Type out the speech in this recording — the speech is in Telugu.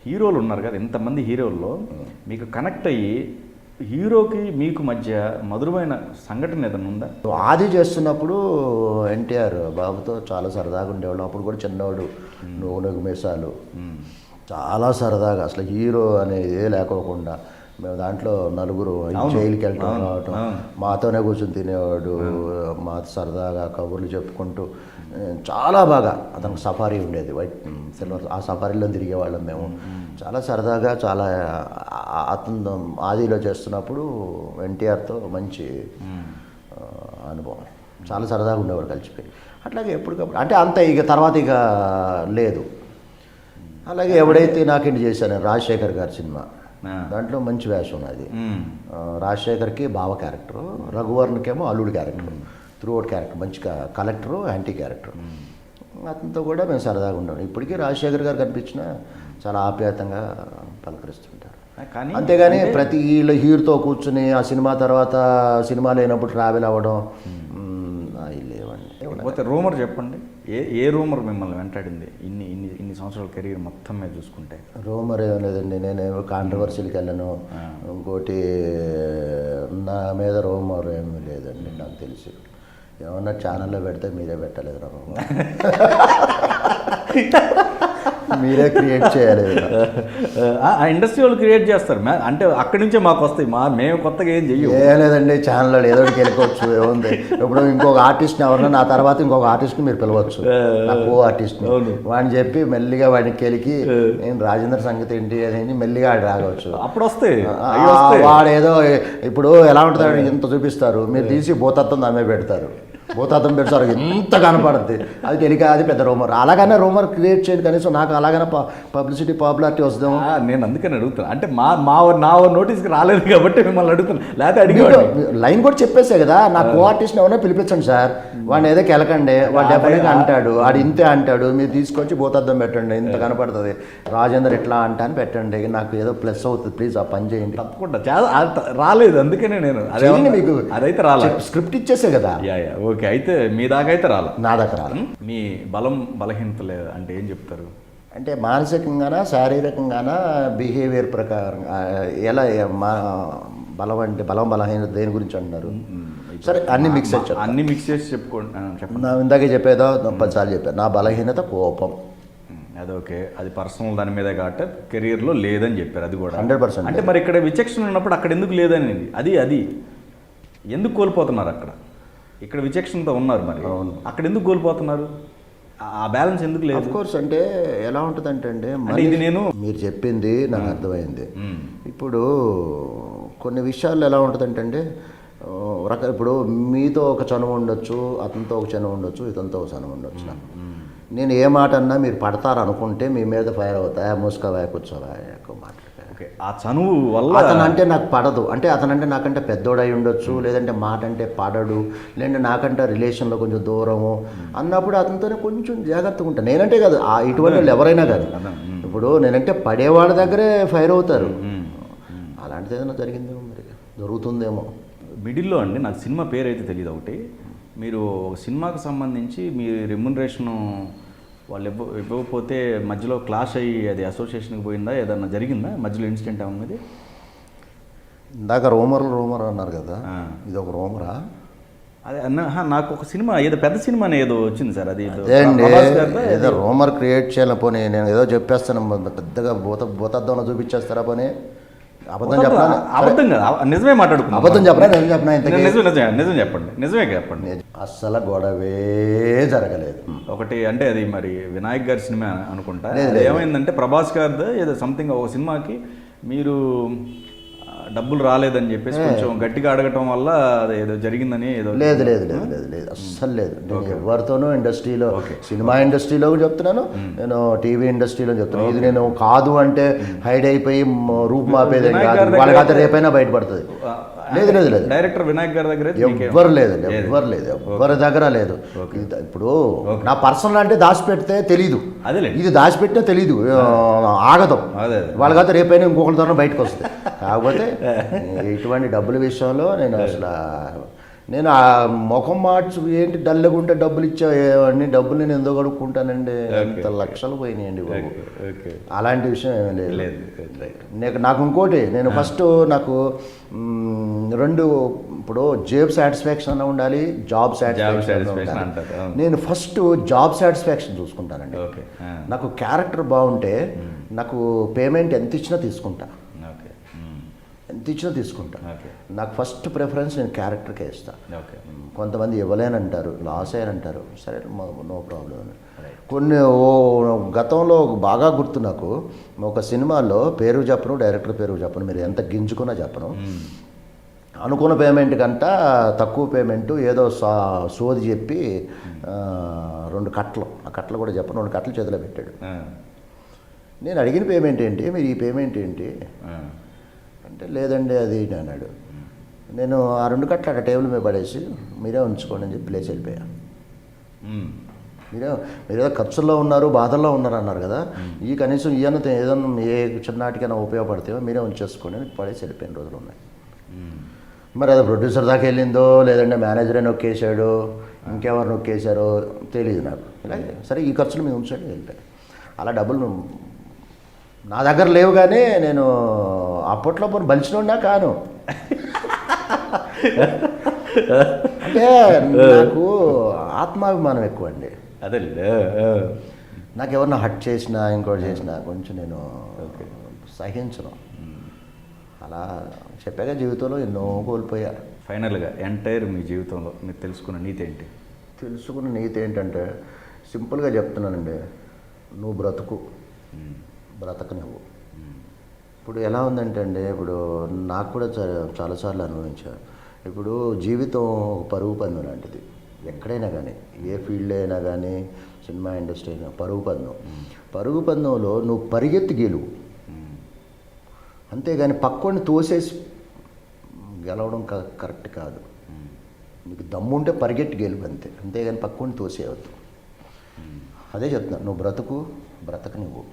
హీరోలు ఉన్నారు కదా, ఇంతమంది హీరోల్లో మీకు కనెక్ట్ అయ్యి హీరోకి మీకు మధ్య మధురమైన సంఘటన ఏదైనా ఉందా? ఆది చేస్తున్నప్పుడు ఎన్టీఆర్ బాబుతో చాలా సరదాగా ఉండేవాళ్ళం. అప్పుడు కూడా చిన్నవాడు, నువ్వు మీసాలు, చాలా సరదాగా అసలు హీరో అనేది లేకోకుండా మేము దాంట్లో నలుగురు జైలుకి వెళ్ళటం రావటం, మాతోనే కూర్చొని తినేవాడు, మా సరదాగా కబుర్లు చెప్పుకుంటూ చాలా బాగా. అతనికి సఫారీ ఉండేది, వైట్ సిల్వర్, ఆ సఫారీలో తిరిగేవాళ్ళం మేము. చాలా సరదాగా, చాలా అతను ఆదిలో చేస్తున్నప్పుడు ఎన్టీఆర్తో మంచి అనుభవం. చాలా సరదాగా ఉండేవాడు కలిసిపోయి. అట్లాగే ఎప్పటికప్పుడు అంటే అంత ఇక తర్వాత ఇక లేదు. అలాగే ఎవడైతే నాకేంటి చేశాను, రాజశేఖర్ గారి సినిమా, దాంట్లో మంచి వేషం ఉన్నది. రాజశేఖర్కి బావ క్యారెక్టరు, రఘువర్ణకేమో అల్లుడు క్యారెక్టర్, త్రూఅవుట్ క్యారెక్టర్, మంచి కలెక్టరు, యాంటీ క్యారెక్టర్. అతనితో కూడా మేము సరదాగా ఉంటాం. ఇప్పటికీ రాజశేఖర్ గారు కనిపించినా చాలా ఆప్యాయతంగా పలకరిస్తుంటారు. అంతేగాని ప్రతి హీరోతో కూర్చుని ఆ సినిమా తర్వాత సినిమా లేనప్పుడు ట్రావెల్ అవ్వడం లేవండి. పోతే రూమర్ చెప్పండి, ఏ రూమర్ మిమ్మల్ని వెంటాడింది ఇన్ని ఇన్ని ఇన్ని సంవత్సరాల కెరీర్ మొత్తం మీద చూసుకుంటే? రూమర్ ఏం లేదండి, నేనేమో కాంట్రవర్సీలకి వెళ్ళను. ఇంకోటి నా మీద రూమర్ ఏమీ లేదండి నాకు తెలిసి. ఏమన్నా ఛానల్లో పెడితే మీరే పెట్టలేదు రా, మీరే క్రియేట్ చేయాలి. ఆ ఇండస్ట్రీ వాళ్ళు క్రియేట్ చేస్తారు, అంటే అక్కడి నుంచే మాకు వస్తాయి, మేము కొత్తగా ఏం చెయ్యం. ఏం లేదండి, ఛానల్లో ఏదోకి వెళ్ళిపోవచ్చు, ఏముంది. ఇప్పుడు ఇంకొక ఆర్టిస్ట్ని ఎవరన్నా నా తర్వాత ఇంకొక ఆర్టిస్ట్ని మీరు పిలవచ్చు, నా కో ఆర్టిస్ట్ని. వాడిని చెప్పి మెల్లిగా వాడిని కెలికి నేను రాజేంద్ర సంగతి ఏంటి అని మెల్లిగా ఆడి రాగవచ్చు. అప్పుడు వస్తాయి. వాడేదో ఇప్పుడు ఎలా ఉంటుందో ఇంత చూపిస్తారు, మీరు తీసి భూతత్వం దామే పెడతారు, భూతాతం పెడతారు, ఎంత కనపడుద్ది. అది తెలియక అది పెద్ద రూమర్. అలాగనే రూమర్ క్రియేట్ చేయండి, కనీసం నాకు అలాగనే పబ్లిసిటీ పాపులారిటీ వస్తాము. నేను అందుకని అడుగుతాను, అంటే నా నోటీస్కి రాలేదు కాబట్టి మిమ్మల్ని అడుగుతాను, లేకపోతే అడిగాడు. లైన్ కూడా చెప్పేసే కదా, నా కో ఆర్టిస్ట్ని ఎవరైనా పిలిపించండి సార్, వాడిని ఏదో కెలకండి, వాడు డెఫినెట్గా అంటాడు, వాడు ఇంతే అంటాడు, మీరు తీసుకొచ్చి భూతార్థం పెట్టండి, ఇంత కనపడుతుంది, రాజేందర్ ఎట్లా అంటా అని పెట్టండి, నాకు ఏదో ప్లస్ అవుతుంది, ప్లీజ్ ఆ పని చేయండి. తప్పకుండా రాలేదు, అందుకనే నేను మీకు అదైతే రాలేదు, స్క్రిప్ట్ ఇచ్చేసే కదా. ఓకే, అయితే మీ దాకా అయితే రాలే, నా దాకా రాలే. మీ బలహీనతలు అంటే ఏం చెప్తారు? అంటే మానసికంగానా శారీరకంగానా బిహేవియర్ ప్రకారం ఎలా మా బలహీనత దేని గురించి అంటున్నారు? సరే అన్ని మిక్స్ చేసి చెప్పుకోండి. నా ఇందాకే చెప్పేదో 10 సార్లు చెప్పాను, నా బలహీనత కోపం. అదొకే, అది పర్సనల్ దాని మీద కాబట్టి కెరీర్లో లేదని చెప్పారు, అది కూడా 100%. అంటే మరి ఇక్కడ విచక్షణ ఉన్నప్పుడు అక్కడ ఎందుకు లేదని, అది ఎందుకు కోల్పోతున్నారు? ఇక్కడ విచక్షణతో ఉన్నారు, మరి అక్కడ ఎందుకు కోల్పోతున్నారు? ఆ బ్యాలెన్స్ ఎందుకు లేదు? కోర్స్ అంటే ఎలా ఉంటుందంటే అండి, ఇది మీరు చెప్పింది నాకు అర్థమైంది. ఇప్పుడు కొన్ని విషయాల్లో ఎలా ఉంటుందంటే అండి, ఇప్పుడు మీతో ఒక చనువు ఉండొచ్చు, అతనితో ఒక చనువు ఉండొచ్చు, ఇతనితో ఒక చనువు ఉండొచ్చు. నేను ఏ మాట అన్నా మీరు పడతారు అనుకుంటే మీ మీద ఫైర్ అవుతాయా, మూసుకోవా, కూర్చోవా, ఎక్కువ మాట్లాడతాయి. ఆ చనువు వల్ల అతనంటే నాకు పడదు, అంటే అతనంటే నాకంటే పెద్దోడై ఉండొచ్చు, లేదంటే మాట అంటే పడడు, లేదంటే నాకంటే రిలేషన్లో కొంచెం దూరము అన్నప్పుడు అతనితోనే కొంచెం జాగ్రత్తగా ఉంటాను. నేనంటే కాదు, ఇటువంటి వాళ్ళు ఎవరైనా కాదు. ఇప్పుడు నేనంటే పడేవాళ్ళ దగ్గరే ఫైర్ అవుతారు. అలాంటిది ఏదైనా జరిగిందేమో, మరి జరుగుతుందేమో. మిడిల్లో అండి, నాకు సినిమా పేరు అయితే తెలియదు. ఒకటి, మీరు ఒక సినిమాకు సంబంధించి మీ రెమ్యునరేషను వాళ్ళు ఇవ్వకపోతే మధ్యలో క్లాష్ అయ్యి అది అసోసియేషన్కి పోయిందా, ఏదన్నా జరిగిందా మధ్యలో ఇన్సిడెంట్ ఏమన్నది? ఇందాక రూమర్ అన్నారు కదా, ఇది ఒక రూమరా? అదే నాకు ఒక సినిమా ఏదో పెద్ద సినిమానే ఏదో వచ్చింది సార్, అది ఏదో రూమర్ క్రియేట్ చేయాలని పోనీ నేను ఏదో చెప్పేస్తాను, పెద్దగా భూతద్దంలో చూపించేస్తారా పోనీ? అబద్ధం నిజమే మాట్లాడుకున్నాం. అబద్ధం చెప్పరా, నిజం చెప్పనా? నిజం చెప్పండి. అస్సలు గొడవే జరగలేదు. ఒకటి అంటే అది మరి వినాయక్ గారి సినిమా అనుకుంటా, ఏమైందంటే ప్రభాస్ గారిది ఏదో సంథింగ్ ఒక సినిమాకి మీరు డబ్బులు రాలేదని చెప్పేసి కొంచెం గట్టిగా అడగటం వల్ల అది ఏదో జరిగిందని ఏదో. లేదు అస్సలు లేదు. నేను ఎవరితోనూ ఇండస్ట్రీలో, సినిమా ఇండస్ట్రీలో చెప్తున్నాను, నేను టీవీ ఇండస్ట్రీలో చెప్తున్నాను. ఇది నేను కాదు అంటే హైడ్ అయిపోయి రూపు మాపేది వాళ్ళకి రేపైనా బయటపడుతుంది. లేదు డైరెక్టర్ వినాయక్ గారి దగ్గర ఎవ్వరు లేదు, ఎవరి దగ్గర లేదు. ఇప్పుడు నా పర్సనల్ అంటే దాచిపెడితే తెలీదు, ఇది దాచిపెట్టినా తెలీదు, ఆగదు. వాళ్ళకైతే రేపైనా ఇంకొకరి ద్వారా బయటకు వస్తుంది. కాకపోతే ఇటువంటి డబ్బుల విషయంలో నేను అసలు నేను ఆ ముఖం మార్చు ఏంటి డల్గా ఉంటే డబ్బులు ఇచ్చేవాడిని, డబ్బులు నేను ఎందుకు అడుక్కుంటానండి, ఎంత లక్షలు పోయినాయండి బాబు. ఓకే. అలాంటి విషయం ఏమీ లేదు. లేదు. నాకు ఇంకోటి, నేను ఫస్ట్ నాకు రెండు, ఇప్పుడు జాబ్ సాటిస్ఫాక్షన్ అన్న ఉండాలి, జాబ్ సాటిస్ఫాక్షన్ ఉండాలి. అంటారు. నేను ఫస్ట్ జాబ్ సాటిస్ఫాక్షన్ చూసుకుంటానండి. ఓకే. నాకు క్యారెక్టర్ బాగుంటే నాకు పేమెంట్ ఎంత ఇచ్చినా తీసుకుంటా, ఓకే. ఎంత ఇచ్చినా తీసుకుంటా. ఓకే. నాకు ఫస్ట్ ప్రిఫరెన్స్ నేను క్యారెక్టర్కే ఇస్తాను. ఓకే. కొంతమంది ఇవ్వలేనంటారు, లాస్ అయ్యారంటారు, సరే నో ప్రాబ్లం అని. కొన్ని గతంలో బాగా గుర్తు నాకు, ఒక సినిమాలో పేరు చెప్పను, డైరెక్టర్ పేరు చెప్పను, మీరు ఎంత గింజుకున్నా చెప్పను, అనుకున్న పేమెంట్ కంట తక్కువ పేమెంటు ఏదో సోది చెప్పి 2 కట్టలు, ఆ కట్టలు కూడా చెప్పను, 2 కట్టలు చేతిలో పెట్టాడు. నేను అడిగిన పేమెంట్ ఏంటి, మీరు ఈ పేమెంట్ ఏంటి అంటే, లేదండి అది అన్నాడు. నేను ఆ 2 కట్టలు అక్కడ టేబుల్ మీద పడేసి మీరే ఉంచుకోండి అని చెప్పి ప్లేస్ వెళ్ళిపోయా. మీరేదో ఖర్చుల్లో ఉన్నారు, బాధల్లో ఉన్నారు అన్నారు కదా, ఈ కనీసం ఈయన ఏదన్నా ఏ చిన్నటికైనా ఉపయోగపడతాయో మీరే ఉంచేసుకోండి అని పడేసి వెళ్ళిపోయిన రోజులు ఉన్నాయి. మరి అది ప్రొడ్యూసర్ దాకా వెళ్ళిందో, లేదంటే మేనేజరే నొక్కేశాడు, ఇంకెవరు నొక్కేశారో తెలియదు నాకు. ఇలాగే సరే ఈ ఖర్చులు మేము ఉంచండి వెళ్ళిపోయి, అలా డబ్బులు నా దగ్గర లేవు. కానీ నేను అప్పట్లో పోనీ బలిచినోడినా కాను. అంటే నాకు ఆత్మాభిమానం ఎక్కువ అండి. అదే నాకు ఎవరన్నా హట్ చేసినా, ఇంకోటి చేసినా కొంచెం నేను సహించను. అలా చెప్పాక జీవితంలో ఎన్నో కోల్పోయా. ఫైనల్గా ఎంటైర్ మీ జీవితంలో మీరు తెలుసుకున్న నీతి ఏంటి? తెలుసుకున్న నీతి ఏంటంటే సింపుల్గా చెప్తున్నానండి, నువ్వు బ్రతకు నువ్వు. ఇప్పుడు ఎలా ఉందంటే అండి, ఇప్పుడు నాకు కూడా చాలాసార్లు అనుభవించాను. ఇప్పుడు జీవితం ఒక పరుగు పందెం లాంటిది. ఎక్కడైనా కానీ, ఏ ఫీల్డ్ అయినా కానీ, సినిమా ఇండస్ట్రీ అయినా పరుగు పందెంలో నువ్వు పరిగెత్తి గెలువు, అంతేగాని పక్కోడిని తోసేసి గెలవడం కరెక్ట్ కాదు. నీకు దమ్ముంటే పరిగెట్టి గెలువు అంతేగాని పక్కోడిని తోసేయవద్దు. అదే చెప్తున్నాను, నువ్వు బ్రతకు నువ్వు.